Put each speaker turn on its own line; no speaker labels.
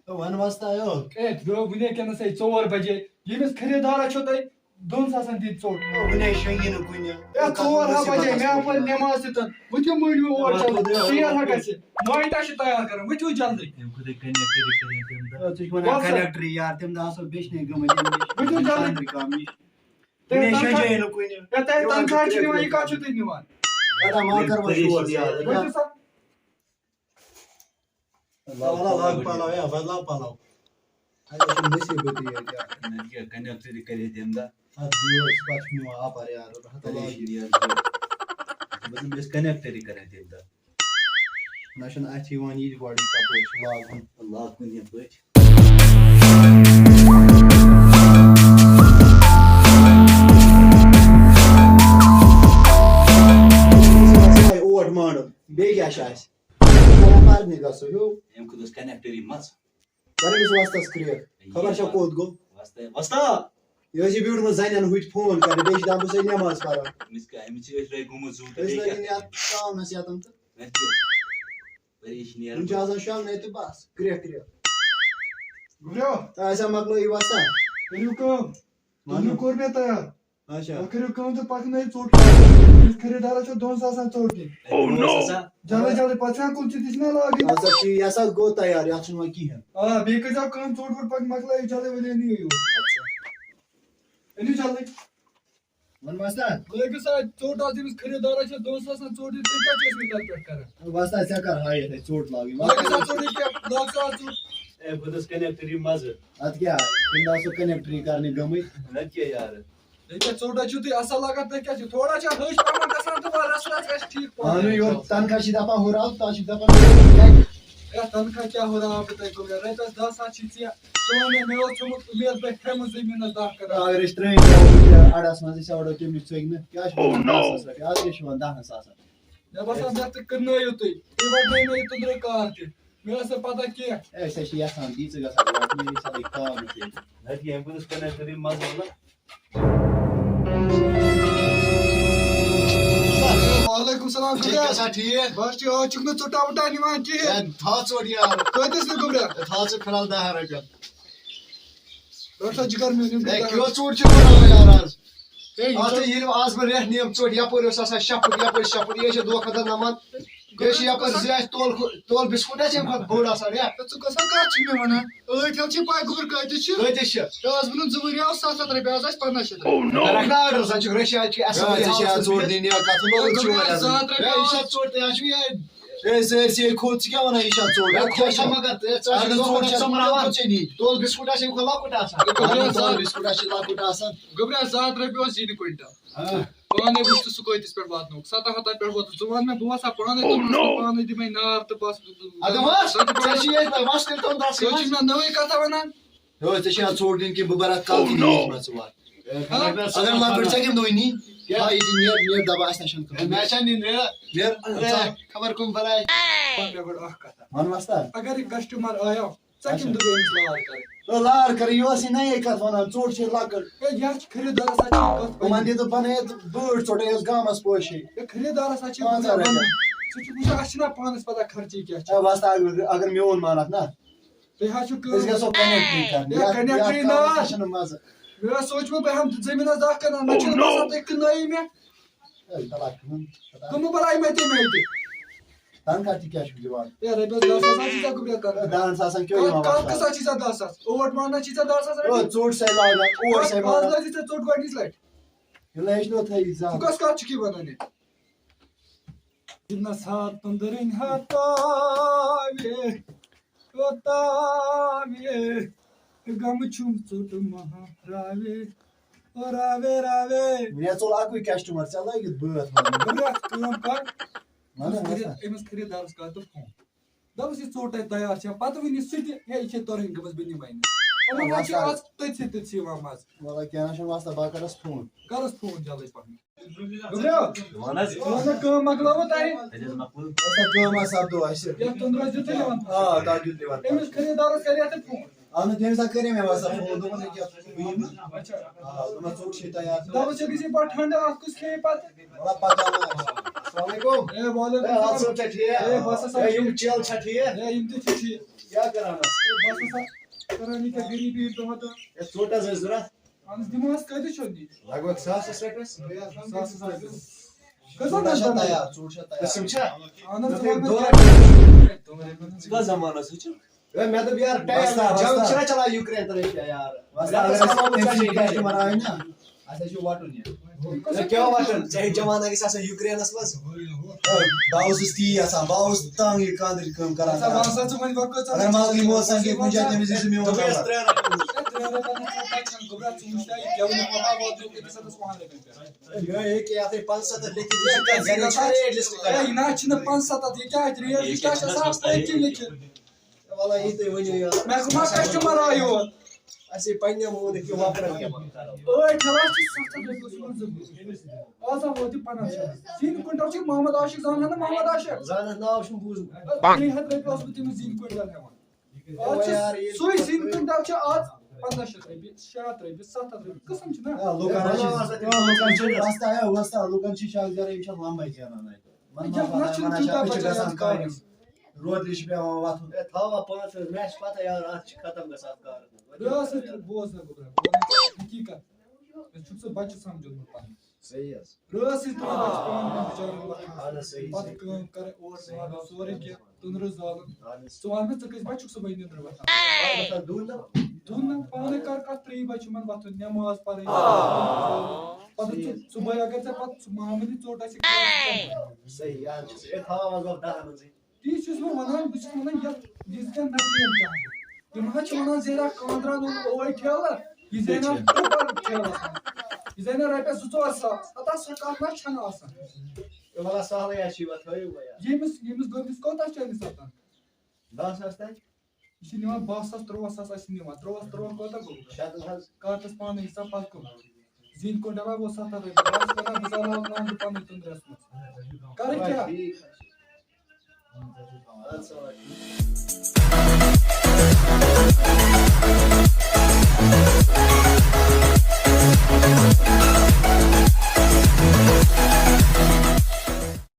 One وستا
اے ونے کینس 4 بجے یمس خریدارا چھو تۄہہِ 2,000 دِتھ ژوٚٹ
ونے شنگی نہ کُنہِ
اے 4 بجے مےٚ پٔر نٮ۪ماز تہِ تن وٕتھِو مٔنڈِو اور چل ژیر ہا گژھِ مٲنٛٹا چھِ تیار کران وٕتھِو جلدی
کنیکٹر یار تم دہ آسو بیچنے گمت
وٕتھِو جلدی
کام نش
تۄہہِ
ونے شنگی نہ کُنہِ
اے تۄہہِ تنخواہ چھِ نِوان یہِ کتھ چھُو تُہۍ نِوان
ادا ما کر شور یار
وٕچھِو سا
والا لاگ پالاو یا بدلا پالاو ادا چھُ مصیبت یہ کیا
کنیکٹر کرے تم دہ
ات دیوس پاس نو اپر یار ہتا لاگ
بس کنیکٹر کرے تم دہ
نشن اتی وان یہ گوڑی کپور لاگ
اللہ کن یہ بچ
اوٹ مانو بے کیا شاس پارنے گسو ہو
ام کدس کنیکٹر مز
کرمس واسطس کریک خبر چھ کوت گو
واسطہ واسطہ
یہ جی بیوٹ مز زنن ہوت فون کر بیش دام سے نماز پڑھا
مس کا ام چھ رے گوم زو
اس لگن یا کام نس یاتم تو
پریشانی
ان جازا شام نہیں تو بس کریک
گُریو
ایسا مکلو یہ واسطہ
کٔرِو کٲم تُہۍ کوٚر مےٚ تیار
اچھا
تُہۍ کٔرِو کٲم تہٕ پکنٲیِو ژوٚٹ یُس خریدارس چھو 2,000 ژوٚٹ دِنۍ جلدی جلدی پتہٕ چھےٚ کُلچہِ تہِ چھِنا لاگٕنۍ
اچھا چھ یہ سا گو تیار یا چھن وۄنۍ کِہیٖنۍ
آ بیٚیہِ کٔرۍزیو کٲم ژوٚٹ ووٚٹ پتہٕ مکلٲیِو جلدی ؤلِو أنِو یور أنِو جلدی
ون واسطہ
لٲگِو سا ژوٚٹ آز ییٚمِس خریدارس چھِ 2,000 ژوٚٹ دِنۍ تُہۍ کیٛاہ چھِو ٲسمٕتۍ تتھ پٮ۪ٹھ کران
واسطہ ژےٚ کر ہاے ہے ژوٹ لاگٕنۍ
لٲگِو سا ژوٚٹ ییٚکیٛاہ لاگ سا ژوٚٹ
اے کدس کنیکٹر مز
ات کیا تم داسو کنیکٹری کرنے گمٕتۍ
نت کیا یار
ییٚکیٛاہ ژوٚٹ حظ چھِو تُہۍ اصل لگان تُہۍ کیٛاہ چھِو تھوڑا چھا ہٕش پہمتھ گژھان تہٕ رس گژھِ ٹھیٖک
اہن
پہم
یور تنخواہ چھ دپان ہُراو تا چھ دپان
اے تنخواہ کیٛاہ ہُراو بہٕ تۄہہِ گوٚو رۄپیس 10 ساس چھِ ژےٚ ژٕ وَن مےٚ اوس تھوٚمُت اُمید پٮ۪ٹھ تھٲیمٕژ زٔمیٖنس 10 کنال
اگر أسۍ ترٛٲنۍ اڑس منٛز أسۍ اوڑو تٔمِس ژٔگۍ کیٛاہ چھِ ونان 10 ساس رۄپیہِ آز کیٛاہ چھِ ونان 10 ساسن
مےٚ باسان مےٚ تہِ کٕننٲیِو تُہۍ واتنٲیِو مےٚ یہِ توٚنٛدرٕ کار تہِ مےٚ ٲس نہٕ پتہ کینٛہہ
أسۍ حظ چھِ یژھان تی ژٕ گژھکھ واتنٲیِتھ سٲرٕے کار ییٚتہِ
نت کیا ام کدس کنیکٹر مز
وعلیکم السلام
ٹھیک
بس ٹھیک آز چھُکھ نہٕ ژوٚٹا وُٹا نِوان کِہیٖنۍ
تھا ژوٹ یار
کۭتِس نہٕ گوٚبرا
تھا ژٕ فِلحال 10 رۄپیہِ
رٹ سا جِگر میون یِم
کیٛاہ ژوٹ چھِ بناوان یار آز آز ییٚلہِ آز بہٕ رٮ۪تھ نِیم ژوٹ یپٲرۍ اوس آسان شےٚ پھٕٹ یپٲرۍ 6 پھٕٹ یہِ چھِ دۄہ کھۄتہٕ دۄہ نمان بیٚیہِ چھِ یپٲرۍ زیچھ تولہٕ بِسکوٗٹ آسہِ اَمہِ کھۄتہٕ بوٚڑ آسان ژٕ کۄسا کتھ چھُکھ مےٚ ونان ٲٹھ ہٮ۪تھ چھِ پاے گوٚبُر کۭتِس چھِ کۭتِس چھِ
آز بنُن 2 ؤری آو 700 رۄپیہِ آز آسہِ 1500
رکھنا آرڈر زن چھُ رشیا چھِ ژوٹ دِنۍ یا کتھ ژوٹ تہِ چھُ اے سٲرسٕے کھوٚت ژٕ کیٛاہ ونان یہِ چھا ژوٹ
مگر
تولہٕ بِسکوٗٹ آسہِ اَمہِ کھۄتہٕ لۄکُٹ آسان تولہٕ بِسکوٗٹ آسہِ لۄکُٹ آسان
گوٚبرا 100 رۄپیہِ اوس یہِ نہٕ کویِنٹل پانے وٕچھ ژٕ سُہ کۭتِس پٮ۪ٹھ واتنووُکھ 700 پٮ۪ٹھ ووت ژٕ وَن مےٚ بہٕ وسا پانے پانے دِمے نار تہٕ بس ژٕ چھُکھ مےٚ نٔوٕے کتھا ونان
ژےٚ چھِ ژوٹ دِنۍ کہِ بہٕ برکھ کل تہِ ژٕ وات اگر لۄکٕٹ ژےٚ کَمہِ دۄہ نی نیرِ دپان اَسہِ نہ چھُنہٕ
خبر کم بلاے
مےٚ گۄڈٕ اکھ کتھا
ون وستا
اگر یہِ کسٹمر آیو ژےٚ کَمہِ دۄہ أمِس لار کرٕنۍ
لار کر یہِ ٲسٕے نَیے کتھ ونان ژوٹ چھِ لۄکٕٹ
ہے یہِ حظ چھِ خریدارس اَتہِ چھِ کتھ
یِمن دِتہٕ بنٲیِتھ بٔڑ ژوٹٕے ٲس گامس پوشے
ہے خریدارس اَتہِ چھِ
500 رۄپیہِ
ژٕ چھُکھ وٕچھان اَسہِ چھِنا پانس پتہ خرچی کیٛاہ چھِ
وستا اگر میون مانکھ نا
تُہۍ حظ چھِو
أسۍ
کٲم
گژھو کنیکٹری کرنہِ
کنیکٹری نا
چھُنہٕ مزٕ
مےٚ اوس سوٗنٛچمُت بہٕ ہٮ۪مہٕ زٔمیٖنس 10 کنال مےٚ چھُنہٕ باسان تُہۍ کٕننٲیِو مےٚ کٕمہٕ بلاے مےٚ تہِ
تنخواہ تہِ کیٛاہ چھُکھ دِوان
ہے رۄپیس 10 ساس چھِ ژےٚ گوٚبرا کران
10 ساسن کیٛاہ یِوان
کتھ قٕصہ چھِ ژےٚ 10 ساس اوٹ مانٛڈنا چھِ ژےٚ 10 ساس رۄپیہِ
ژوٹ ساے لاگان اوٹ ساے
آز
لاگان
لٲگۍ ژےٚ ژوٚٹ گۄڈنِچ لٹہِ
یہِ لٲجنو تھٲیِتھ
ژٕ
زیادٕ
کۄس کتھ چھُکھ یہِ ونان یہِ تُندرٕنۍ ہتاوے اوتاوے غم چھُم ژوٚٹ مہراوے راوے راوے
مےٚ ژوٚل اکُے کسٹمر ژےٚ لٲگِتھ بٲتھ
گوٚبرا کٲم کر
ونان
أمِس خریدارس کر تہٕ فون دپُس یہِ ژوٚٹ اَتہِ تیار چھےٚ پتہٕ ؤنہِ سُہ تہِ ہے یہِ چھِ تۄرٕنۍ گٔمٕژ بہٕ نِمے نہٕ یِمن حظ چھِ آز تٔتھۍ تٔتھۍ یِوان مزٕ
وَلہٕ کیٚنٛہہ نہ چھُنہٕ وستا بہٕ کرس فون
کرس فون جلدی پہن گوٚبرا کٲم مکلٲوٕ تۄہہِ
وستا کٲم آسہِ سپدو اَسہِ
یتھ توٚنٛدرس دِتُے لِوان
آ تتھ دیُت لِوان
أمِس خریدارس کرے ژٕ فون
اہن تٔمۍ ساتہٕ کَرے مےٚ وستا فون دوٚپُن ییٚکیٛاہ بہٕ یِمہٕ
اچھا
دوٚپمَس ژوٚٹ چھے تیار
دپُس ژےٚ گژھی پتہٕ ٹھنڈٕ اکھ کُس کھیٚیہِ پتہٕ
وَلہٕ پتہ ما آسہِ السلام علیکُم
ہے وعلیکُم السلام
ٹھیٖک
ہے بس ہسا
یِم چیل چھا ٹھیٖک
ہے یِم تہِ چھِ ٹھیٖک
کیٛاہ کران ٲس؟
بس ہسا کران یہِ کیٛاہ غریٖبی ہٕنٛدۍ دۄہ دۄہ
ہے ژوٚٹ حظ ٲسۍ ضروٗرت
اہن حظ دِمو حظ کۭتِس چھو دِنۍ
لگ بگ ساسس رۄپیس
ساسس رۄپیہِ کٔژن حظ بنٲوِو؟
قسم چھا
اہن حظ ژٕ وَن مےٚ
دۄن
کیٛاہ دۄن رۄپین ہٕنٛز
ژٕ کتھ زمانس چھُ
ہے مےٚ دوٚپ یار ٹایم جنگ چھُنہ چلان یوکرین تہٕ رشیا یار کیٛاہ وٹُن ژےٚ جمانا گژھِ آسان یوکرینس منٛز
باوس تی آسان باوس تنگ یہ کاندر کٲم کران
ژٕ وَن سا ژٕ وۄنۍ وۄنۍ کۭژاہ
اگر مال یمو آسان کینٛہہ کُنہِ جایہِ تٔمِس دِژ میون
دوٚپمَس
خبر
3 رۄپیہِ
ترٛےٚ رۄپین ہٕنٛز ژوٚٹ چھَنہٕ گوٚبرا ژٕ وٕچھ تا یہِ گٮ۪ونہٕ پپا واتنُک أکِس ہَتس 5 رۄپین پٮ۪ٹھ
یہِ یتھ 500 لیکھِتھ ریٹ لسٹ
ہے یہِ نہ حظ چھِنہٕ 500 یہِ کیٛاہ اَتہِ ریٹ یہِ کیٛاہ چھِ آسان پٔتۍ لیکھِتھ
والله یہِ تُہۍ ؤنِو یار
مےٚ کٕم کسٹمر آے یور
اَسے پننہِ موٗنہٕ کیٚنٛہہ وۄپرن کیٚنٛہہ
ٲٹھ ٹھیلا چھِ 700 رۄپیہِ سوٗن زٕ آز ووت یہِ 50 شیٚتھ زیٖنۍ کوینٹل چھِ محمد عاشق زانان نہ محمد عاشق
زانس ناو چھُم بوٗزمُت
300 رۄپیہِ اوس بہٕ تٔمِس زیٖنۍ کوینٹل ہٮ۪وان آز چھِ سُے زیٖنۍ کوینٹل چھِ آز 1500 رۄپیہِ 600 رۄپیہِ 700 رۄپیہِ قٕسم چھِ نہ
لوکن شاخ ذرا یِم چھِ لمبے زینان روترِ چھِ پیوان وتھُن
ہے تھاوان 5 مےٚ چھِ پتہ یار اتھ چھِ ختم گژھان کار
رٲسٕے بوز نہ گوٚبرا حقیٖقت مےٚ چھُکھ ژٕ بچہِ سمجھومُت پنُن
صحیح حظ
رٲسٕے تُلان بچہِ پٮ۪وان بِچارن وۄتھُن
اہن حظ صحیح
پتہٕ کٲم کرٕنۍ اور لاگُن سورُے کینٛہہ تُنرٕ زالُن
اہن حظ
ژٕ وَن مےٚ ژٕ کٔژِ بجہِ چھُکھ صُبحٲے نِندرٕ وۄتھان
دوٗن نا
دُن نہ پانے کر کتھ 3 بجہِ چھُ یِمن وۄتھُن نٮ۪ماز پرٕنۍ پتہٕ صُبحٲے اگر ژےٚ پتہٕ سُہ معموٗلی ژوٚٹ آسہِ
صحیح یار چھُ ہے تھاوان گۄڈٕ 10 منٛزٕے
تی چھُس بہٕ وَنان بہٕ چھُس وَنان یتھ یِژھ کیٛاہ نفرِیت چاہے یِم حظ چھِ وَنان زینان خانٛدرن اوٚن اوے ٹھیلہٕ یہِ زینان ٹرٛپل ٹھیلس منٛز یہِ زینان رۄپیس 2-4 ساس ہتا سۄ کتھ نہ چھنہٕ آسان
والله سہلٕے حظ چھُ یِوان تھٲیِو وۄنۍ یار
ییٚمِس گٔمِس کوتاہ چلہِ سَتن
10 ساس تانۍ
یہِ چھِ نِوان 12 ساس 13 ساس آسہِ نِوان 13 کوتاہ گوٚو
شیٚتن حظ
کارتس پانے حِساب پتہٕ کٕم زیٖنۍ کوینٹل گوٚو 700 رۄپیہِ بہٕ چھُس وَنان بہٕ زالہٕ نانٛدٕ پنٕنۍ تٔنٛدرس منٛز کرٕ کیٛاہ
ٹھیٖک حظ چھُ اَدٕ سا